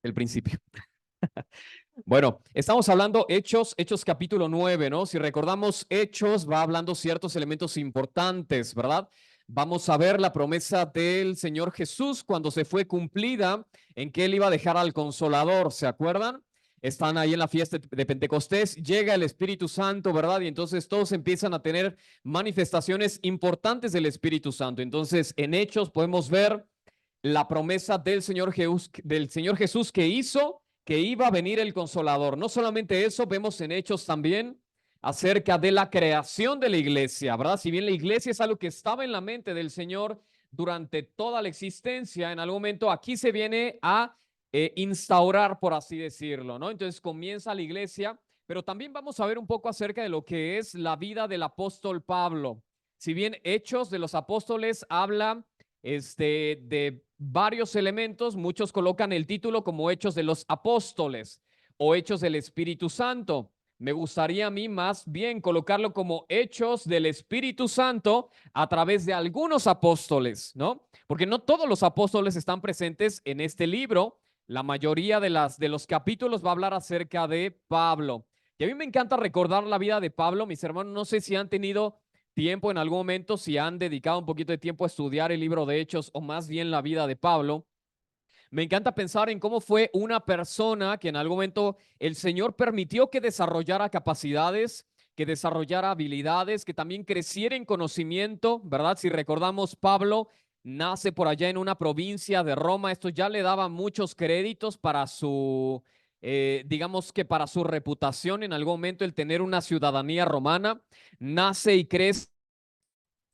el principio. Bueno, estamos hablando Hechos capítulo 9, ¿no? Si recordamos Hechos, va hablando ciertos elementos importantes, ¿verdad? Vamos a ver la promesa del Señor Jesús cuando se fue cumplida en que Él iba a dejar al Consolador, ¿se acuerdan? Están ahí en la fiesta de Pentecostés, llega el Espíritu Santo, ¿verdad? Y entonces todos empiezan a tener manifestaciones importantes del Espíritu Santo. Entonces, en Hechos podemos ver la promesa del Señor Jesús que hizo que iba a venir el Consolador. No solamente eso, vemos en Hechos también acerca de la creación de la iglesia, ¿verdad? Si bien la iglesia es algo que estaba en la mente del Señor durante toda la existencia, en algún momento aquí se viene a instaurar, por así decirlo, ¿no? Entonces comienza la iglesia, pero también vamos a ver un poco acerca de lo que es la vida del apóstol Pablo. Si bien Hechos de los Apóstoles habla de varios elementos, muchos colocan el título como Hechos de los Apóstoles o Hechos del Espíritu Santo. Me gustaría a mí más bien colocarlo como Hechos del Espíritu Santo a través de algunos apóstoles, ¿no? Porque no todos los apóstoles están presentes en este libro. La mayoría de los capítulos va a hablar acerca de Pablo. Y a mí me encanta recordar la vida de Pablo, mis hermanos. No sé si han tenido tiempo en algún momento, si han dedicado un poquito de tiempo a estudiar el libro de Hechos o más bien la vida de Pablo. Me encanta pensar en cómo fue una persona que en algún momento el Señor permitió que desarrollara capacidades, que desarrollara habilidades, que también creciera en conocimiento, ¿verdad? Si recordamos, Pablo nace por allá en una provincia de Roma. Esto ya le daba muchos créditos para su, digamos que para su reputación en algún momento, el tener una ciudadanía romana. Nace y crece,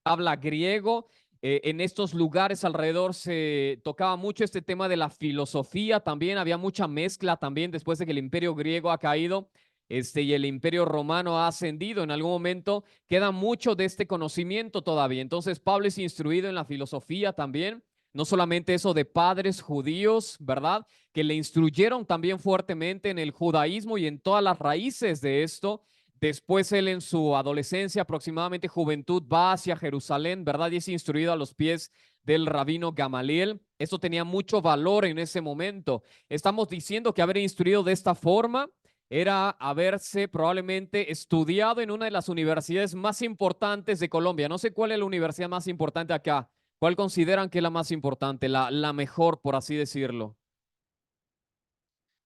habla griego. En estos lugares alrededor se tocaba mucho este tema de la filosofía también, había mucha mezcla también después de que el imperio griego ha caído y el imperio romano ha ascendido en algún momento, queda mucho de este conocimiento todavía. Entonces Pablo es instruido en la filosofía también, no solamente eso de padres judíos, ¿verdad? Que le instruyeron también fuertemente en el judaísmo y en todas las raíces de esto. Después él en su adolescencia, aproximadamente juventud, va hacia Jerusalén, ¿verdad? Y es instruido a los pies del rabino Gamaliel. Esto tenía mucho valor en ese momento. Estamos diciendo que haber instruido de esta forma era haberse probablemente estudiado en una de las universidades más importantes de Colombia. No sé cuál es la universidad más importante acá. ¿Cuál consideran que es la más importante, la mejor, por así decirlo?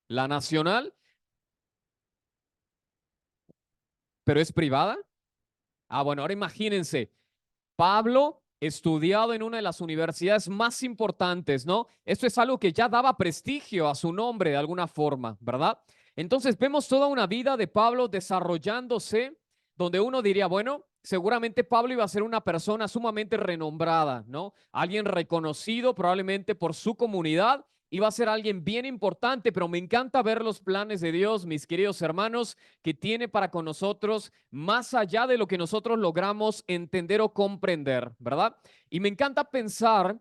¿La nacional? ¿Pero es privada? Ah, bueno, ahora imagínense. Pablo, estudiado en una de las universidades más importantes, ¿no? Esto es algo que ya daba prestigio a su nombre de alguna forma, ¿verdad? Entonces vemos toda una vida de Pablo desarrollándose, donde uno diría, bueno, seguramente Pablo iba a ser una persona sumamente renombrada, ¿no? Alguien reconocido probablemente por su comunidad, iba a ser alguien bien importante, pero me encanta ver los planes de Dios, mis queridos hermanos, que tiene para con nosotros más allá de lo que nosotros logramos entender o comprender, ¿verdad? Y me encanta pensar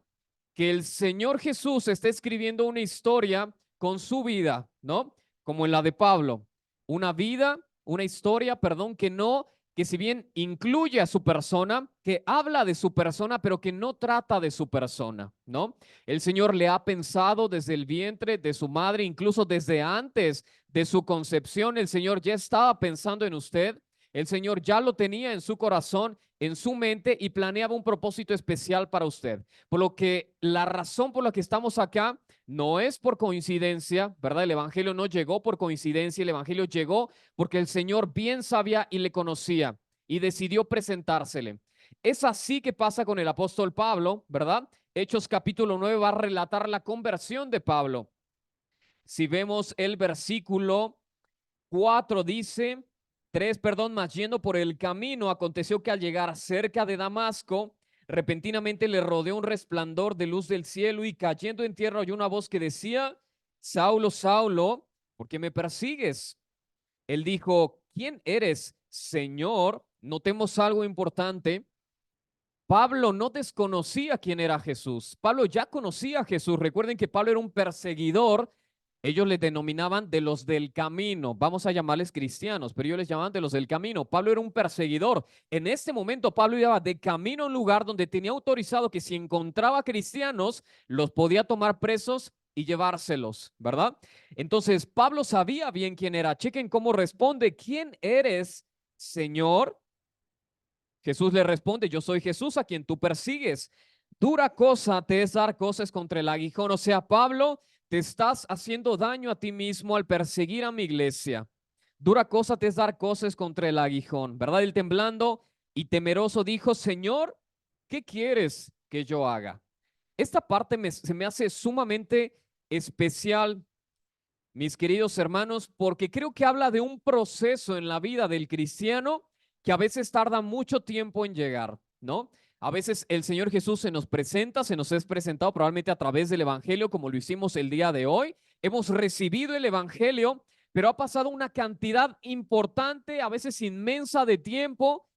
que el Señor Jesús está escribiendo una historia con su vida, ¿no? Como en la de Pablo. Una vida, una historia, perdón, que si bien incluye a su persona, que habla de su persona, pero que no trata de su persona, ¿no? El Señor le ha pensado desde el vientre de su madre, incluso desde antes de su concepción, el Señor ya estaba pensando en usted, el Señor ya lo tenía en su corazón, en su mente y planeaba un propósito especial para usted. Por lo que la razón por la que estamos acá no es por coincidencia, ¿verdad? El Evangelio no llegó por coincidencia, el Evangelio llegó porque el Señor bien sabía y le conocía y decidió presentársele. Es así que pasa con el apóstol Pablo, ¿verdad? Hechos capítulo 9 va a relatar la conversión de Pablo. Si vemos el versículo 4 dice, 3, perdón, más yendo por el camino, aconteció que al llegar cerca de Damasco, repentinamente le rodeó un resplandor de luz del cielo y cayendo en tierra oyó una voz que decía, Saulo, Saulo, ¿por qué me persigues? Él dijo, ¿quién eres, Señor? Notemos algo importante. Pablo no desconocía quién era Jesús. Pablo ya conocía a Jesús. Recuerden que Pablo era un perseguidor. Ellos le denominaban de los del camino. Vamos a llamarles cristianos, pero ellos les llamaban de los del camino. Pablo era un perseguidor. En este momento Pablo iba de camino a un lugar donde tenía autorizado que si encontraba cristianos, los podía tomar presos y llevárselos, ¿verdad? Entonces, Pablo sabía bien quién era. Chequen cómo responde. ¿Quién eres, Señor? Jesús le responde, yo soy Jesús a quien tú persigues. Dura cosa te es dar cosas contra el aguijón. O sea, Pablo, te estás haciendo daño a ti mismo al perseguir a mi iglesia. Dura cosa te es dar cosas contra el aguijón, ¿verdad? Él temblando y temeroso dijo, Señor, ¿qué quieres que yo haga? Esta parte se me hace sumamente especial, mis queridos hermanos, porque creo que habla de un proceso en la vida del cristiano que a veces tarda mucho tiempo en llegar, ¿no? A veces el Señor Jesús se nos presenta, se nos es presentado probablemente a través del Evangelio, como lo hicimos el día de hoy. Hemos recibido el Evangelio, pero ha pasado una cantidad importante, a veces inmensa de tiempo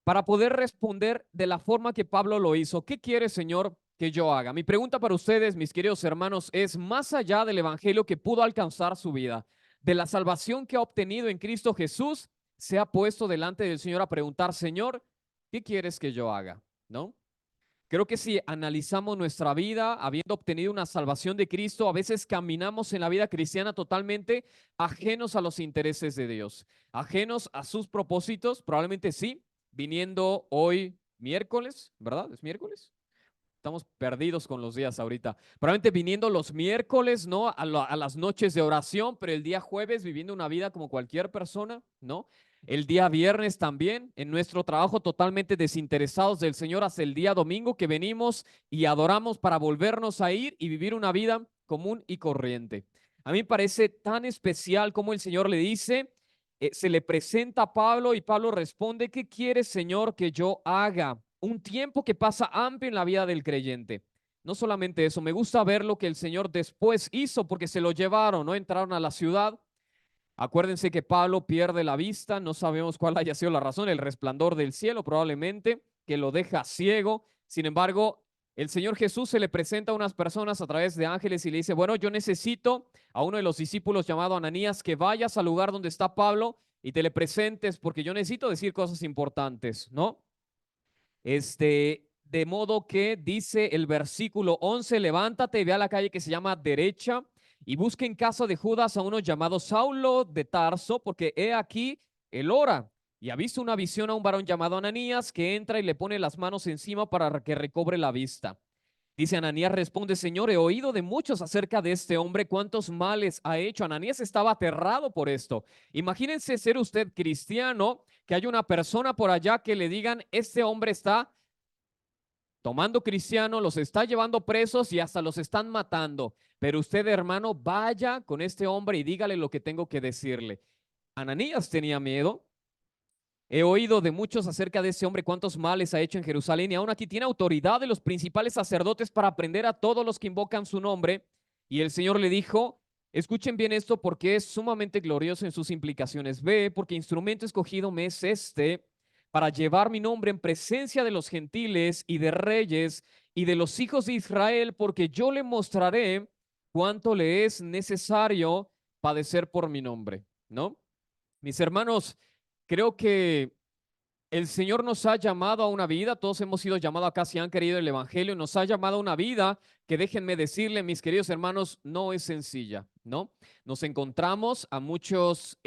para poder responder de la forma que Pablo lo hizo. ¿Qué quiere, Señor, que yo haga? Mi pregunta para ustedes, mis queridos hermanos, es más allá del evangelio que pudo alcanzar su vida, de la salvación que ha obtenido en Cristo Jesús, se ha puesto delante del Señor a preguntar, Señor, ¿qué quieres que yo haga? ¿No? Creo que si analizamos nuestra vida, habiendo obtenido una salvación de Cristo, a veces caminamos en la vida cristiana totalmente ajenos a los intereses de Dios, ajenos a sus propósitos, probablemente sí, viniendo hoy miércoles, ¿verdad? ¿Es miércoles? Estamos perdidos con los días ahorita. Probablemente viniendo los miércoles, ¿no? A las noches de oración, pero el día jueves viviendo una vida como cualquier persona, ¿no? El día viernes también, en nuestro trabajo totalmente desinteresados del Señor, hasta el día domingo que venimos y adoramos para volvernos a ir y vivir una vida común y corriente. A mí me parece tan especial como el Señor le dice, se le presenta a Pablo y Pablo responde, ¿qué quieres, Señor, que yo haga? Un tiempo que pasa amplio en la vida del creyente. No solamente eso, me gusta ver lo que el Señor después hizo porque se lo llevaron, ¿no? Entraron a la ciudad. Acuérdense que Pablo pierde la vista, no sabemos cuál haya sido la razón, el resplandor del cielo probablemente, que lo deja ciego. Sin embargo, el Señor Jesús se le presenta a unas personas a través de ángeles y le dice, bueno, yo necesito a uno de los discípulos llamado Ananías que vayas al lugar donde está Pablo y te le presentes porque yo necesito decir cosas importantes, ¿no? De modo que dice el versículo 11, levántate y ve a la calle que se llama derecha y busca en casa de Judas a uno llamado Saulo de Tarso, porque he aquí, él ora y ha visto una visión a un varón llamado Ananías que entra y le pone las manos encima para que recobre la vista. Dice Ananías, responde, Señor, he oído de muchos acerca de este hombre, cuántos males ha hecho. Ananías estaba aterrado por esto. Imagínense ser usted cristiano, que hay una persona por allá que le digan, este hombre está tomando cristianos, los está llevando presos y hasta los están matando. Pero usted, hermano, vaya con este hombre y dígale lo que tengo que decirle. Ananías tenía miedo. He oído de muchos acerca de ese hombre, cuántos males ha hecho en Jerusalén y aún aquí tiene autoridad de los principales sacerdotes para aprender a todos los que invocan su nombre. Y el Señor le dijo, escuchen bien esto porque es sumamente glorioso en sus implicaciones. Ve, porque instrumento escogido me es este para llevar mi nombre en presencia de los gentiles y de reyes y de los hijos de Israel, porque yo le mostraré cuánto le es necesario padecer por mi nombre, ¿no? Mis hermanos, creo que el Señor nos ha llamado a una vida, todos hemos sido llamados acá si han querido el Evangelio, nos ha llamado a una vida que déjenme decirle, mis queridos hermanos, no es sencilla, ¿no? Nos encontramos a muchos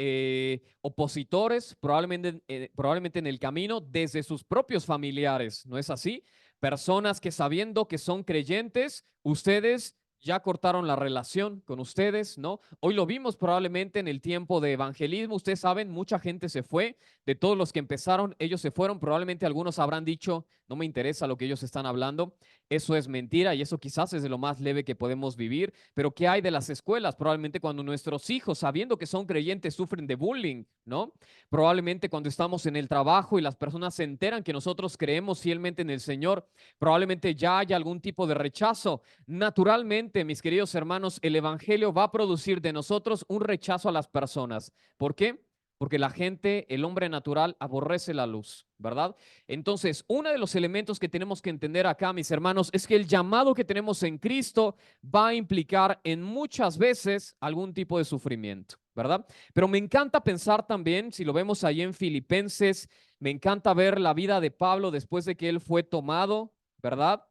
opositores, probablemente en el camino, desde sus propios familiares, ¿no es así? Personas que sabiendo que son creyentes, ustedes ya cortaron la relación con ustedes, ¿no? Hoy lo vimos probablemente en el tiempo de evangelismo, ustedes saben, mucha gente se fue, de todos los que empezaron, ellos se fueron, probablemente algunos habrán dicho, no me interesa lo que ellos están hablando, eso es mentira y eso quizás es de lo más leve que podemos vivir, pero ¿qué hay de las escuelas? Probablemente cuando nuestros hijos, sabiendo que son creyentes, sufren de bullying, ¿no? Probablemente cuando estamos en el trabajo y las personas se enteran que nosotros creemos fielmente en el Señor, probablemente ya haya algún tipo de rechazo. Naturalmente, mis queridos hermanos, el Evangelio va a producir de nosotros un rechazo a las personas. ¿Por qué? Porque la gente, el hombre natural, aborrece la luz, ¿verdad? Entonces, uno de los elementos que tenemos que entender acá, mis hermanos, es que el llamado que tenemos en Cristo va a implicar en muchas veces algún tipo de sufrimiento, ¿verdad? Pero me encanta pensar también, si lo vemos ahí en Filipenses, me encanta ver la vida de Pablo después de que él fue tomado, ¿verdad?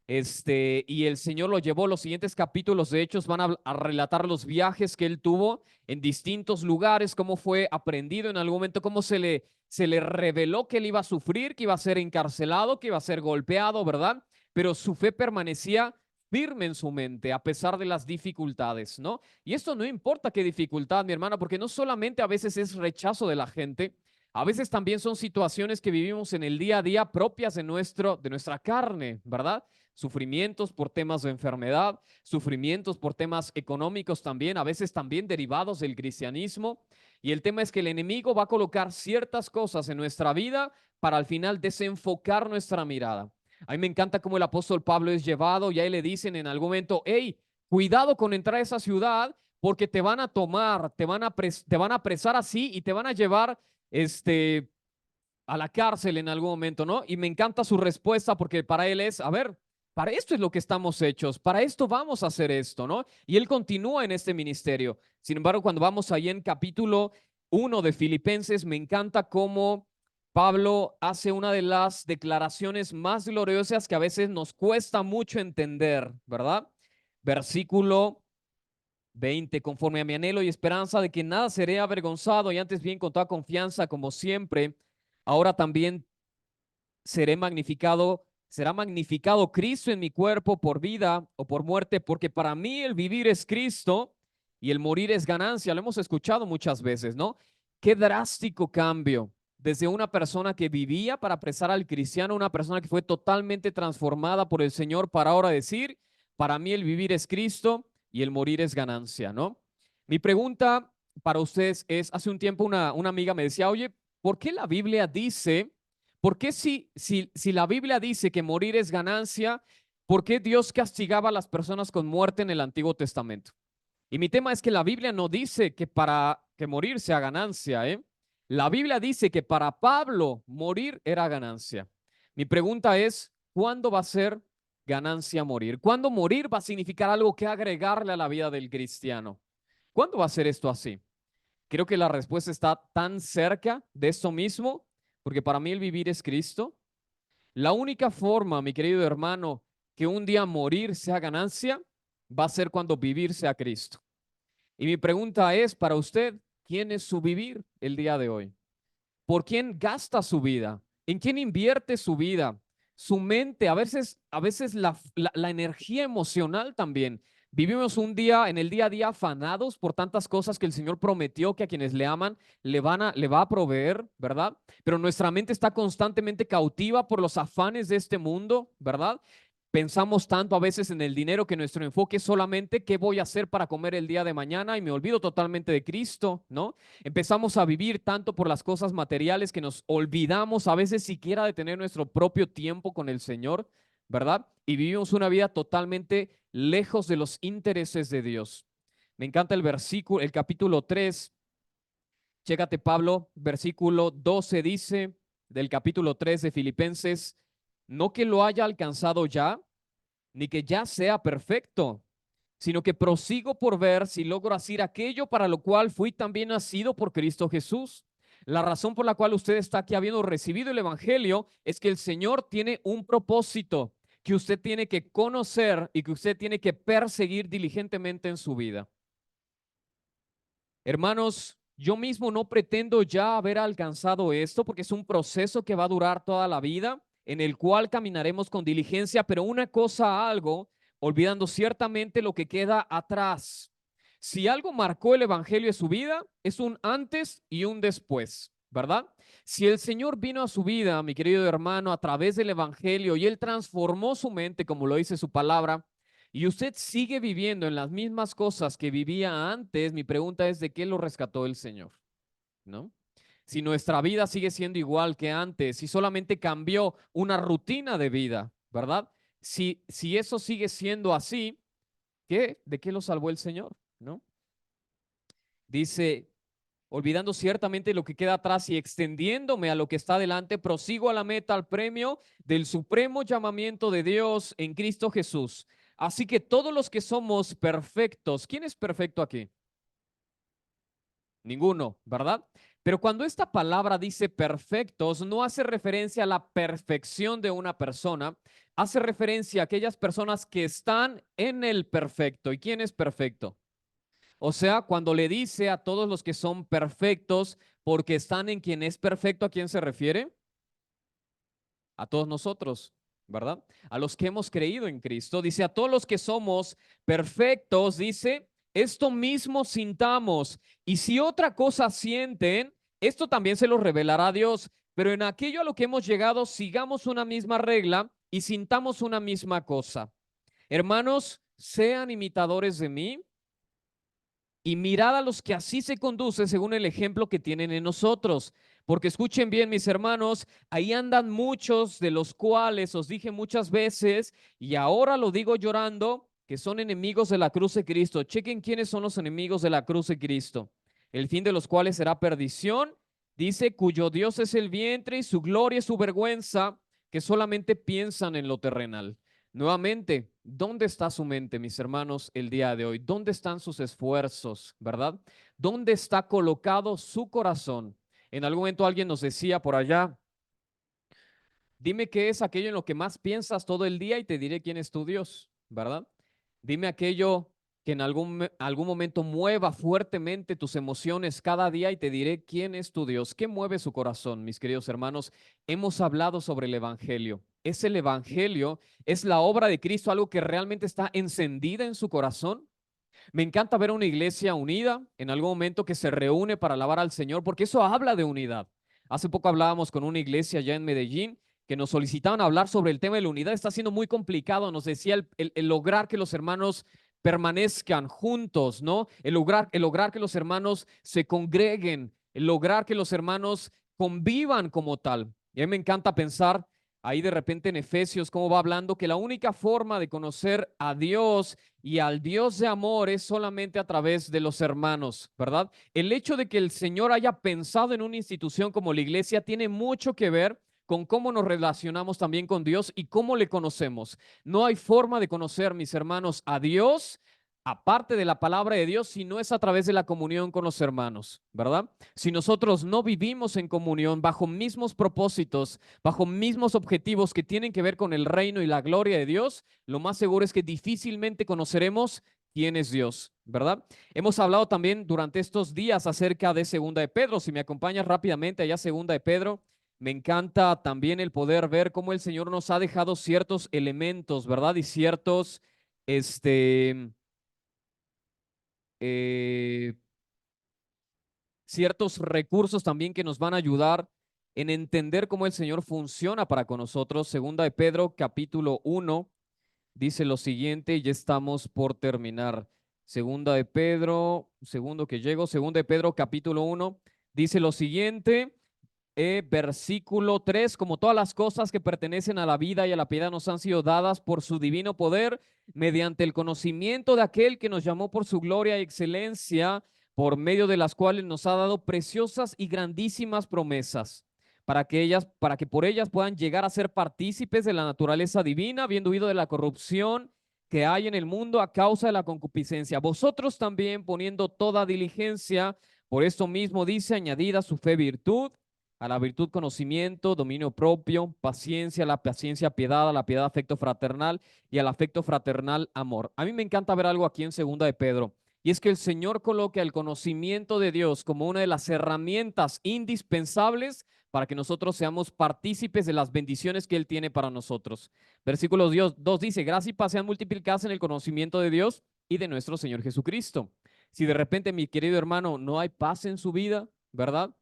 Y el Señor lo llevó. Los siguientes capítulos de Hechos van a relatar los viajes que él tuvo en distintos lugares, cómo fue aprendido en algún momento, cómo se le reveló que él iba a sufrir, que iba a ser encarcelado, que iba a ser golpeado, ¿verdad? Pero su fe permanecía firme en su mente a pesar de las dificultades, ¿no? Y esto no importa qué dificultad, mi hermana, porque no solamente a veces es rechazo de la gente, a veces también son situaciones que vivimos en el día a día propias de nuestra carne, ¿verdad? Sufrimientos por temas de enfermedad, sufrimientos por temas económicos también, a veces también derivados del cristianismo. Y el tema es que el enemigo va a colocar ciertas cosas en nuestra vida para al final desenfocar nuestra mirada. A mí me encanta cómo el apóstol Pablo es llevado y ahí le dicen en algún momento, hey, cuidado con entrar a esa ciudad porque te van a tomar, te van a apresar así y te van a llevar a la cárcel en algún momento, ¿no? Y me encanta su respuesta porque para él es, a ver, para esto es lo que estamos hechos, para esto vamos a hacer esto, ¿no? Y él continúa en este ministerio. Sin embargo, cuando vamos ahí en capítulo 1 de Filipenses, me encanta cómo Pablo hace una de las declaraciones más gloriosas que a veces nos cuesta mucho entender, ¿verdad? Versículo 20, conforme a mi anhelo y esperanza de que nada seré avergonzado y antes bien con toda confianza como siempre, ahora también será magnificado Cristo en mi cuerpo por vida o por muerte, porque para mí el vivir es Cristo y el morir es ganancia. Lo hemos escuchado muchas veces, ¿no? Qué drástico cambio desde una persona que vivía para apresar al cristiano, una persona que fue totalmente transformada por el Señor para ahora decir, para mí el vivir es Cristo y el morir es ganancia, ¿no? Mi pregunta para ustedes es, hace un tiempo una amiga me decía, oye, ¿por qué la Biblia dice ¿por qué si la Biblia dice que morir es ganancia, por qué Dios castigaba a las personas con muerte en el Antiguo Testamento? Y mi tema es que la Biblia no dice que para que morir sea ganancia, ¿eh? La Biblia dice que para Pablo morir era ganancia. Mi pregunta es, ¿cuándo va a ser ganancia morir? ¿Cuándo morir va a significar algo que agregarle a la vida del cristiano? ¿Cuándo va a ser esto así? Creo que la respuesta está tan cerca de esto mismo, porque para mí el vivir es Cristo. La única forma, mi querido hermano, que un día morir sea ganancia, va a ser cuando vivir sea Cristo. Y mi pregunta es para usted, ¿quién es su vivir el día de hoy? ¿Por quién gasta su vida? ¿En quién invierte su vida? Su mente, a veces la energía emocional también. Vivimos un día en el día a día afanados por tantas cosas que el Señor prometió que a quienes le aman le va a proveer, ¿verdad? Pero nuestra mente está constantemente cautiva por los afanes de este mundo, ¿verdad? Pensamos tanto a veces en el dinero que nuestro enfoque es solamente qué voy a hacer para comer el día de mañana y me olvido totalmente de Cristo, ¿no? Empezamos a vivir tanto por las cosas materiales que nos olvidamos a veces siquiera de tener nuestro propio tiempo con el Señor, ¿verdad? Y vivimos una vida totalmente lejos de los intereses de Dios. Me encanta el versículo, el capítulo 3. Chécate, Pablo, versículo 12 dice del capítulo 3 de Filipenses, no que lo haya alcanzado ya, ni que ya sea perfecto, sino que prosigo por ver si logro hacer aquello para lo cual fui también nacido por Cristo Jesús. La razón por la cual usted está aquí habiendo recibido el Evangelio es que el Señor tiene un propósito que usted tiene que conocer y que usted tiene que perseguir diligentemente en su vida. Hermanos, yo mismo no pretendo ya haber alcanzado esto porque es un proceso que va a durar toda la vida, en el cual caminaremos con diligencia, pero una cosa algo, olvidando ciertamente lo que queda atrás. Si algo marcó el Evangelio de su vida, es un antes y un después, ¿verdad? Si el Señor vino a su vida, mi querido hermano, a través del Evangelio y Él transformó su mente, como lo dice su palabra, y usted sigue viviendo en las mismas cosas que vivía antes, mi pregunta es, ¿de qué lo rescató el Señor? ¿No? Si nuestra vida sigue siendo igual que antes, si solamente cambió una rutina de vida, ¿verdad? Si eso sigue siendo así, ¿de qué lo salvó el Señor? ¿No? Dice, olvidando ciertamente lo que queda atrás y extendiéndome a lo que está delante, prosigo a la meta, al premio del supremo llamamiento de Dios en Cristo Jesús. Así que todos los que somos perfectos, ¿quién es perfecto aquí? Ninguno, ¿verdad? Pero cuando esta palabra dice perfectos, no hace referencia a la perfección de una persona, hace referencia a aquellas personas que están en el perfecto. ¿Y quién es perfecto? O sea, cuando le dice a todos los que son perfectos porque están en quien es perfecto, ¿a quién se refiere? A todos nosotros, ¿verdad? A los que hemos creído en Cristo. Dice, a todos los que somos perfectos, dice, esto mismo sintamos. Y si otra cosa sienten, esto también se lo revelará a Dios. Pero en aquello a lo que hemos llegado, sigamos una misma regla y sintamos una misma cosa. Hermanos, sean imitadores de mí y mirad a los que así se conducen según el ejemplo que tienen en nosotros. Porque escuchen bien, mis hermanos, ahí andan muchos de los cuales os dije muchas veces, y ahora lo digo llorando, que son enemigos de la cruz de Cristo. Chequen quiénes son los enemigos de la cruz de Cristo. El fin de los cuales será perdición, dice, cuyo Dios es el vientre y su gloria es su vergüenza, que solamente piensan en lo terrenal. Nuevamente, ¿dónde está su mente, mis hermanos, el día de hoy? ¿Dónde están sus esfuerzos, verdad? ¿Dónde está colocado su corazón? En algún momento alguien nos decía por allá, dime qué es aquello en lo que más piensas todo el día y te diré quién es tu Dios, ¿verdad? Dime aquello que en algún momento mueva fuertemente tus emociones cada día y te diré quién es tu Dios. ¿Qué mueve su corazón, mis queridos hermanos? Hemos hablado sobre el Evangelio. ¿Es el Evangelio, es la obra de Cristo algo que realmente está encendida en su corazón? Me encanta ver una iglesia unida en algún momento que se reúne para alabar al Señor, porque eso habla de unidad. Hace poco hablábamos con una iglesia allá en Medellín que nos solicitaban hablar sobre el tema de la unidad. Está siendo muy complicado, nos decía el lograr que los hermanos permanezcan juntos, ¿no? El lograr que los hermanos se congreguen, el lograr que los hermanos convivan como tal. Y a mí me encanta pensar ahí de repente en Efesios cómo va hablando que la única forma de conocer a Dios y al Dios de amor es solamente a través de los hermanos, ¿verdad? El hecho de que el Señor haya pensado en una institución como la iglesia tiene mucho que ver con cómo nos relacionamos también con Dios y cómo le conocemos. No hay forma de conocer, mis hermanos, a Dios aparte de la palabra de Dios si no es a través de la comunión con los hermanos, ¿verdad? Si nosotros no vivimos en comunión bajo mismos propósitos, bajo mismos objetivos que tienen que ver con el reino y la gloria de Dios, lo más seguro es que difícilmente conoceremos quién es Dios, ¿verdad? Hemos hablado también durante estos días acerca de Segunda de Pedro. Si me acompañas rápidamente allá Segunda de Pedro, me encanta también el poder ver cómo el Señor nos ha dejado ciertos elementos, ¿verdad? Y ciertos, este, eh, ciertos recursos también que nos van a ayudar en entender cómo el Señor funciona para con nosotros. Segunda de Pedro, capítulo 1, dice lo siguiente, y ya estamos por terminar. Segunda de Pedro, segundo que llego, segunda de Pedro, capítulo 1, dice lo siguiente, versículo 3, como todas las cosas que pertenecen a la vida y a la piedad nos han sido dadas por su divino poder, mediante el conocimiento de aquel que nos llamó por su gloria y excelencia, por medio de las cuales nos ha dado preciosas y grandísimas promesas, para que por ellas puedan llegar a ser partícipes de la naturaleza divina, habiendo huido de la corrupción que hay en el mundo a causa de la concupiscencia. Vosotros también poniendo toda diligencia, por esto mismo dice, añadida su fe virtud, a la virtud conocimiento, dominio propio, paciencia, a la paciencia piedad, a la piedad afecto fraternal y al afecto fraternal amor. A mí me encanta ver algo aquí en Segunda de Pedro, y es que el Señor coloca el conocimiento de Dios como una de las herramientas indispensables para que nosotros seamos partícipes de las bendiciones que Él tiene para nosotros. Versículo 2 dice, gracia y paz sean multiplicadas en el conocimiento de Dios y de nuestro Señor Jesucristo. Si de repente, mi querido hermano, no hay paz en su vida, ¿verdad?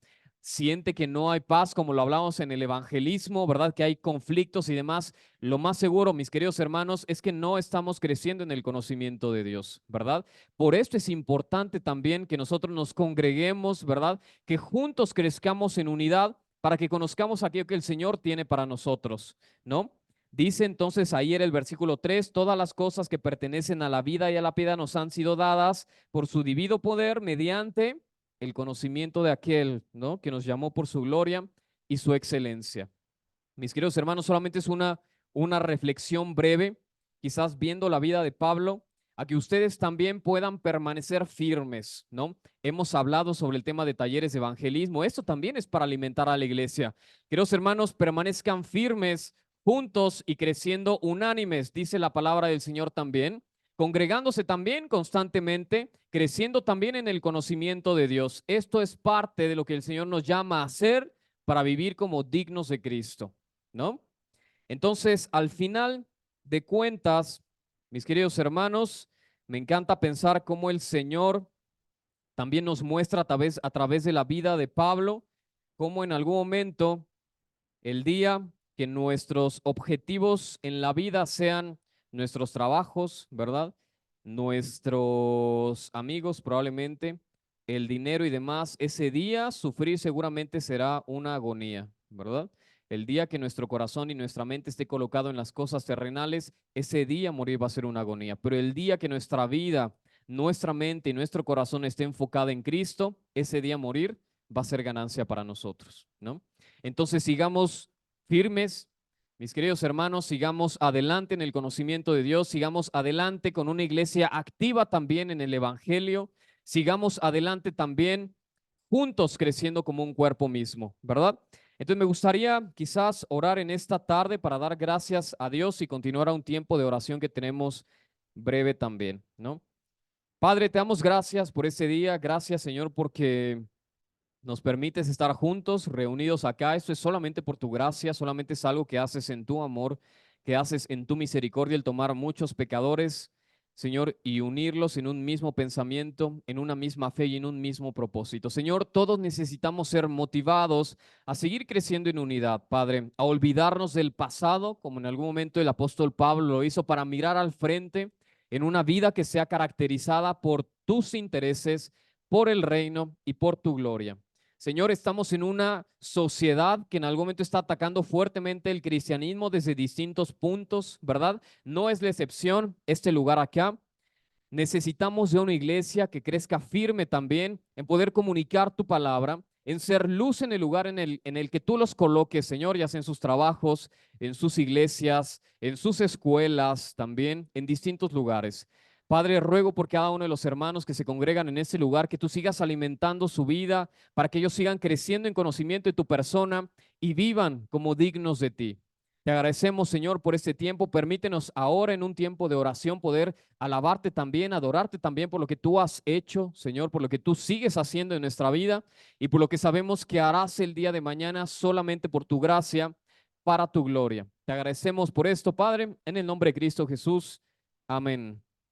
Siente que no hay paz, como lo hablamos en el evangelismo, ¿verdad? Que hay conflictos y demás. Lo más seguro, mis queridos hermanos, es que no estamos creciendo en el conocimiento de Dios, ¿verdad? Por esto es importante también que nosotros nos congreguemos, ¿verdad? Que juntos crezcamos en unidad para que conozcamos aquello que el Señor tiene para nosotros, ¿no? Dice entonces ahí era el versículo 3, todas las cosas que pertenecen a la vida y a la piedad nos han sido dadas por su divino poder mediante el conocimiento de aquel, ¿no? Que nos llamó por su gloria y su excelencia. Mis queridos hermanos, solamente es una reflexión breve, quizás viendo la vida de Pablo. a que ustedes también puedan permanecer firmes, ¿no? Hemos hablado sobre el tema de talleres de evangelismo. Esto también es para alimentar a la iglesia. Queridos hermanos, permanezcan firmes, juntos y creciendo unánimes, dice la palabra del Señor también, congregándose también constantemente, creciendo también en el conocimiento de Dios. Esto es parte de lo que el Señor nos llama a hacer para vivir como dignos de Cristo, ¿no? Entonces, al final de cuentas, mis queridos hermanos, me encanta pensar cómo el Señor también nos muestra a través de la vida de Pablo, cómo en algún momento, el día que nuestros objetivos en la vida sean nuestros trabajos, ¿verdad? Nuestros amigos probablemente, el dinero y demás, ese día sufrir seguramente será una agonía, ¿verdad? El día que nuestro corazón y nuestra mente esté colocado en las cosas terrenales, ese día morir va a ser una agonía. Pero el día que nuestra vida, nuestra mente y nuestro corazón esté enfocada en Cristo, ese día morir va a ser ganancia para nosotros, ¿no? Entonces sigamos firmes, mis queridos hermanos, sigamos adelante en el conocimiento de Dios, sigamos adelante con una iglesia activa también en el Evangelio, sigamos adelante también juntos creciendo como un cuerpo mismo, ¿verdad? Entonces me gustaría quizás orar en esta tarde para dar gracias a Dios y continuar a un tiempo de oración que tenemos breve también, ¿no? Padre, te damos gracias por este día, gracias Señor porque nos permites estar juntos, reunidos acá. Esto es solamente por tu gracia, solamente es algo que haces en tu amor, que haces en tu misericordia, el tomar muchos pecadores, Señor, y unirlos en un mismo pensamiento, en una misma fe y en un mismo propósito. Señor, todos necesitamos ser motivados a seguir creciendo en unidad, Padre, a olvidarnos del pasado, como en algún momento el apóstol Pablo lo hizo, para mirar al frente en una vida que sea caracterizada por tus intereses, por el reino y por tu gloria. Señor, estamos en una sociedad que en algún momento está atacando fuertemente el cristianismo desde distintos puntos, ¿verdad? No es la excepción este lugar acá. Necesitamos de una iglesia que crezca firme también en poder comunicar tu palabra, en ser luz en el lugar en el que tú los coloques, Señor, ya sea en sus trabajos, en sus iglesias, en sus escuelas, también en distintos lugares. Padre, ruego por cada uno de los hermanos que se congregan en este lugar, que tú sigas alimentando su vida para que ellos sigan creciendo en conocimiento de tu persona y vivan como dignos de ti. Te agradecemos, Señor, por este tiempo. Permítenos ahora en un tiempo de oración poder alabarte también, adorarte también por lo que tú has hecho, Señor, por lo que tú sigues haciendo en nuestra vida y por lo que sabemos que harás el día de mañana solamente por tu gracia, para tu gloria. Te agradecemos por esto, Padre, en el nombre de Cristo Jesús. Amén.